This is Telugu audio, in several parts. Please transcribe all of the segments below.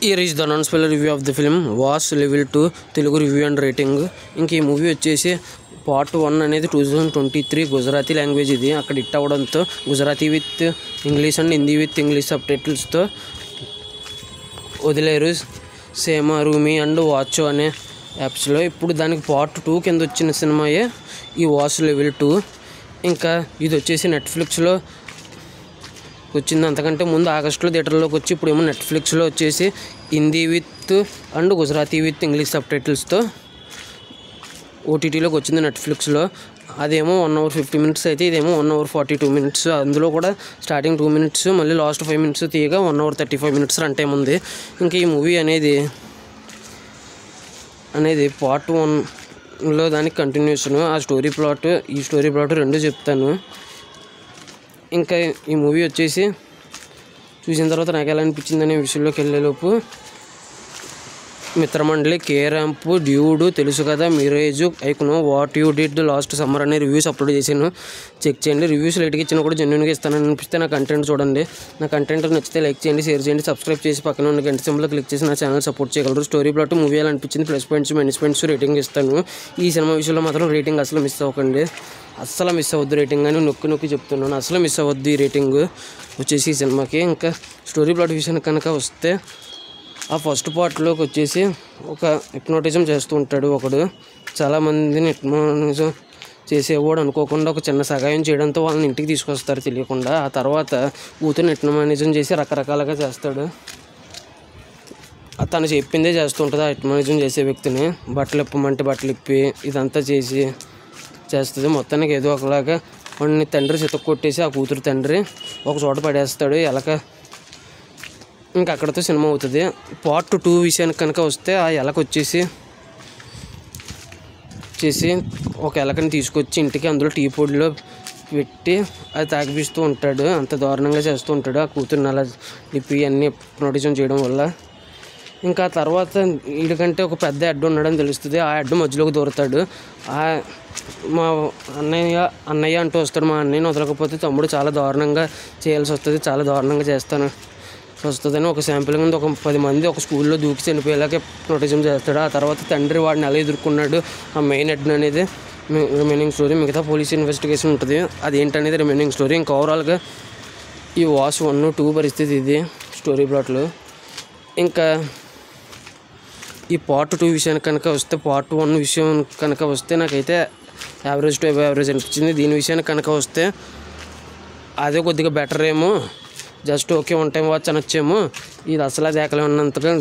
Here is the non-spoiler review of the film was level 2 Telugu review and rating. ఇంక ఈ మూవీ వచ్చేసి పార్ట్ 1 అనేది 2023 గుజరాతీ లాంగ్వేజ్. ఇది అక్కడ హిట్ అవ్వడంతో Gujarati with English and Hindi with English సబ్ టైటిల్స్తో వదిలేరు సేమా రూమీ అండ్ వాచో అనే యాప్స్లో. ఇప్పుడు దానికి పార్ట్ 2 కింద వచ్చిన సినిమాయే ఈ వాస్ లెవెల్ 2. ఇంకా ఇది వచ్చేసి నెట్ఫ్లిక్స్లో వచ్చింది. అంతకంటే ముందు ఆగస్టులో థియేటర్లోకి వచ్చి ఇప్పుడు ఏమో నెట్ఫ్లిక్స్లో వచ్చేసి Hindi with and Gujarati with English సబ్ టైటిల్స్తో ఓటీటీలోకి వచ్చింది నెట్ఫ్లిక్స్లో. అదేమో 1 hour 50 minutes అయితే ఇదేమో 1 hour 42 minutes. అందులో కూడా స్టార్టింగ్ 2 minutes మళ్ళీ లాస్ట్ 5 minutes తీయగా 1 hour 35 minutes రన్ టైం ఉంది. ఇంకా ఈ మూవీ అనేది పార్ట్ 1లో దానికి కంటిన్యూషన్. ఆ స్టోరీ ప్లాట్ ఈ స్టోరీ ప్లాట్ రెండు చెప్తాను. ఇంకా ఈ మూవీ వచ్చేసి చూసిన తర్వాత నాకు ఎలా అనిపించింది అనే విషయంలోకి వెళ్ళేలోపు మిత్రమండలి, కే ర్యాంప్, డ్యూడ్, తెలుసు కదా, మిరేజ్, ఐకునో, what you did last summer అనే రివ్యూస్ అప్లోడ్ చేశాను. చెక్ చేయండి. రివ్యూస్ లైట్గా ఇచ్చినా కూడా జెన్యున్గా ఇస్తానని అనిపిస్తే నా కంటెంట్ చూడండి. నా కంటెంట్ నచ్చితే లైక్ చేయండి, షేర్ చేయండి, సబ్స్క్రైబ్ చేసి పక్కన ఉన్న గంట సింబల్ క్లిక్ చేసి నా ఛానల్ సపోర్ట్ చేయగలరు. స్టోరీ ప్లాట్ మూవీ ఎలా అనిపించింది, plus points minus points rating ఇస్తాను. ఈ సినిమా విషయంలో మాత్రం రేటింగ్ అసలు మిస్ అవ్వకండి, అస్సలు మిస్ అవ్వద్దు రేటింగ్ అని నొక్కి చెప్తున్నాను. అసలు మిస్ అవ్వద్దు ఈ రేటింగ్ వచ్చేసి ఈ సినిమాకి. ఇంకా స్టోరీ ప్లాట్ విషయానికి కనుక వస్తే ఆ ఫస్ట్ పార్ట్లోకి వచ్చేసి ఒక హిప్నోటిజం చేస్తూ ఉంటాడు ఒకడు. చాలామందిని హిప్నోటిజం చేసేవాడు అనుకోకుండా ఒక చిన్న సహాయం చేయడంతో వాళ్ళని ఇంటికి తీసుకొస్తారు తెలియకుండా. ఆ తర్వాత కూతుర్ని హిప్నోటిజం చేసి రకరకాలుగా చేస్తాడు. తను చెప్పిందే చేస్తూ ఉంటుంది ఆ హిప్నోటిజం చేసే వ్యక్తిని. బట్టలు ఇప్పమంటే బట్టలు ఇప్పి ఇదంతా చేస్తుంది. మొత్తానికి ఏదో ఒకలాగా వాడిని తండ్రి చితక్ కొట్టేసి ఆ కూతురు తండ్రి ఒక చోట పడేస్తాడు ఎలక. ఇంకా అక్కడితో సినిమా అవుతుంది. పార్ట్ 2 విషయానికి కనుక వస్తే ఆ ఎలక వచ్చేసి ఒక ఎలకని తీసుకొచ్చి ఇంటికి అందులో టీ పొడిలో పెట్టి అది తాగిపిస్తూ ఉంటాడు. అంత దారుణంగా చేస్తూ ఉంటాడు ఆ కూతుర్ని అలా లిప్పి అన్నీ నోటిజం చేయడం వల్ల. ఇంకా తర్వాత వీడికంటే ఒక పెద్ద అడ్డు ఉన్నాడని తెలుస్తుంది. ఆ అడ్డు మధ్యలోకి దూరతాడు. మా అన్నయ్య అంటూ వస్తాడు. మా అన్నయ్యని వదలకపోతే తమ్ముడు చాలా దారుణంగా చేయాల్సి వస్తుంది, చాలా దారుణంగా వస్తుందని ఒక శాంపుల్ కింద ఒక 10 మంది ఒక స్కూల్లో దూకి చనిపోయేలాగే నోటిజం చేస్తాడు. ఆ తర్వాత తండ్రి వాడిని ఎలా ఎదుర్కొన్నాడు ఆ మెయిన్ హెడ్ అనేది రిమైనింగ్ స్టోరీ. మిగతా పోలీస్ ఇన్వెస్టిగేషన్ ఉంటుంది, అదేంటనేది రిమైనింగ్ స్టోరీ. ఇంకా ఓవరాల్గా ఈ వాస్ 1, 2 పరిస్థితి ఇది స్టోరీ ప్లాట్లో. ఇంకా ఈ పార్ట్ 2 విషయానికి కనుక వస్తే పార్ట్ 1 విషయం కనుక వస్తే నాకైతే యావరేజ్ టు యావరేజ్ అనిపించింది. దీని విషయానికి కనుక వస్తే అదే కొద్దిగా బెటర్ ఏమో, just okay one time watch అనొచ్చేమో. ఇది అసలు దేకలే ఉన్నంతగా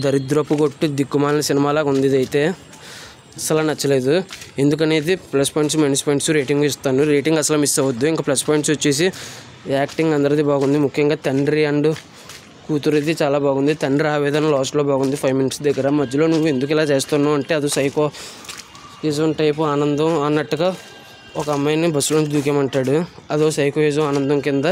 దరిద్రపు కొట్టు దిక్కుమాలిన సినిమాలాగా ఉంది. ఇది అయితే అసలు నచ్చలేదు. ఎందుకనేది plus points minus points rating ఇస్తాను. రేటింగ్ అసలు మిస్ అవ్వద్దు. ఇంకా ప్లస్ పాయింట్స్ వచ్చేసి యాక్టింగ్ అందరిది బాగుంది, ముఖ్యంగా తండ్రి అండ్ కూతురిది చాలా బాగుంది. తండ్రి ఆవేదన లాస్ట్లో బాగుంది 5 minutes దగ్గర. మధ్యలో నువ్వు ఎందుకు ఇలా చేస్తున్నావు అంటే అది సైకోయిజం టైపు ఆనందం అన్నట్టుగా ఒక అమ్మాయిని బస్సులో దూకేమంటాడు. అదో సైకోయిజం ఆనందం కింద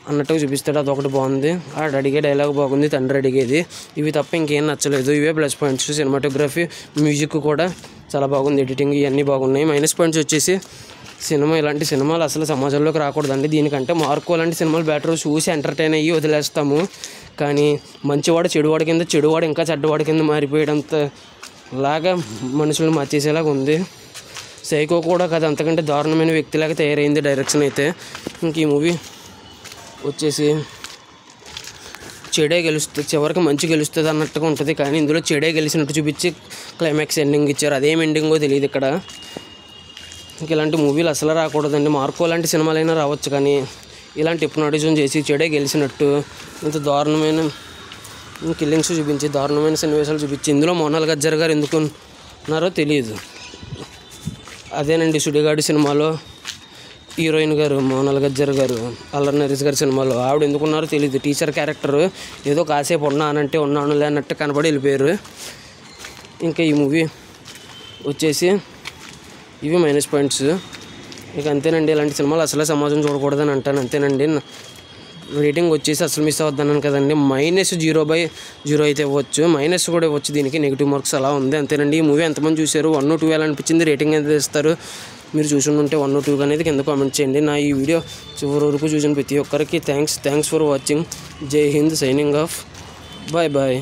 అన్నట్టుగా చూపిస్తాడు. అదొకటి బాగుంది. ఆడు అడిగే డైలాగ్ బాగుంది, తండ్రి అడిగేది. ఇవి తప్ప ఇంకేం నచ్చలేదు. ఇవే ప్లస్ పాయింట్స్. సినిమాటోగ్రఫీ, మ్యూజిక్ కూడా చాలా బాగుంది, ఎడిటింగ్ ఇవన్నీ బాగున్నాయి. మైనస్ పాయింట్స్ వచ్చేసి ఇలాంటి సినిమాలు అసలు సమాజంలోకి రాకూడదండి. దీనికంటే మార్కో లాంటి సినిమాలు బెటర్. చూసి ఎంటర్టైన్ అయ్యి వదిలేస్తాము. కానీ మంచివాడు చెడువాడి కింద, చెడువాడు ఇంకా చెడ్డవాడి కింద మారిపోయేటంత లాగా మనుషులను మార్చేసేలాగా ఉంది. సైకో కూడా కదా అంతకంటే దారుణమైన వ్యక్తిలాగా తయారైంది డైరెక్షన్ అయితే. ఇంక ఈ మూవీ వచ్చేసి చెడే గెలుస్తుంది, చివరికి మంచి గెలుస్తుంది అన్నట్టుగా ఉంటుంది. కానీ ఇందులో చెడే గెలిచినట్టు చూపించి క్లైమాక్స్ ఎండింగ్ ఇచ్చారు. అదేం ఎండింగో తెలియదు ఇక్కడ. ఇంక ఇలాంటి మూవీలు అసలు రాకూడదండి. మార్కో లాంటి సినిమాలైనా రావచ్చు, కానీ ఇలాంటి హిప్నోటిజం చేసి చెడే గెలిచినట్టు ఇంత దారుణమైన కిల్లింగ్స్ చూపించి, దారుణమైన సన్నివేశాలు చూపించి, ఇందులో మోనాల్ గజ్జర్ గారు ఎందుకు ఉన్నారో తెలియదు. అదేనండి సుడిగాడు సినిమాలో హీరోయిన్ గారు మోనాల్ గజ్జర్ గారు, అల్లరి నరేష్ గారి సినిమాలో ఆవిడ ఎందుకున్నారో తెలియదు. టీచర్ క్యారెక్టర్ ఏదో కాసేపు ఉన్నానంటే ఉన్నానులే అన్నట్టు కనపడి వెళ్ళిపోయారు. ఇంకా ఈ మూవీ వచ్చేసి ఇవి మైనస్ పాయింట్స్. ఇక అంతేనండి. ఇలాంటి సినిమాలు అసలే సమాజం చూడకూడదని అంటాను. అంతేనండి. రేటింగ్ వచ్చేసి అసలు మిస్ అవ్వద్దన్నాను కదండి. -0/0 అయితే ఇవ్వచ్చు, మైనస్ కూడా ఇవ్వచ్చు. దీనికి నెగిటివ్ మార్క్స్ అలా ఉంది. అంతేనండి. ఈ మూవీ ఎంతమంది చూశారు, 1, 2 ఎలా అనిపించింది, రేటింగ్ ఎంత ఇస్తారు, మీరు చూసి ఉంటే 1 or 2 అనేది కింద కామెంట్ చేయండి. నా ఈ వీడియో చివరి వరకు చూసిన ప్రతి ఒక్కరికి థ్యాంక్స్ ఫర్ వాచింగ్. జై హింద్. Signing off. Bye bye.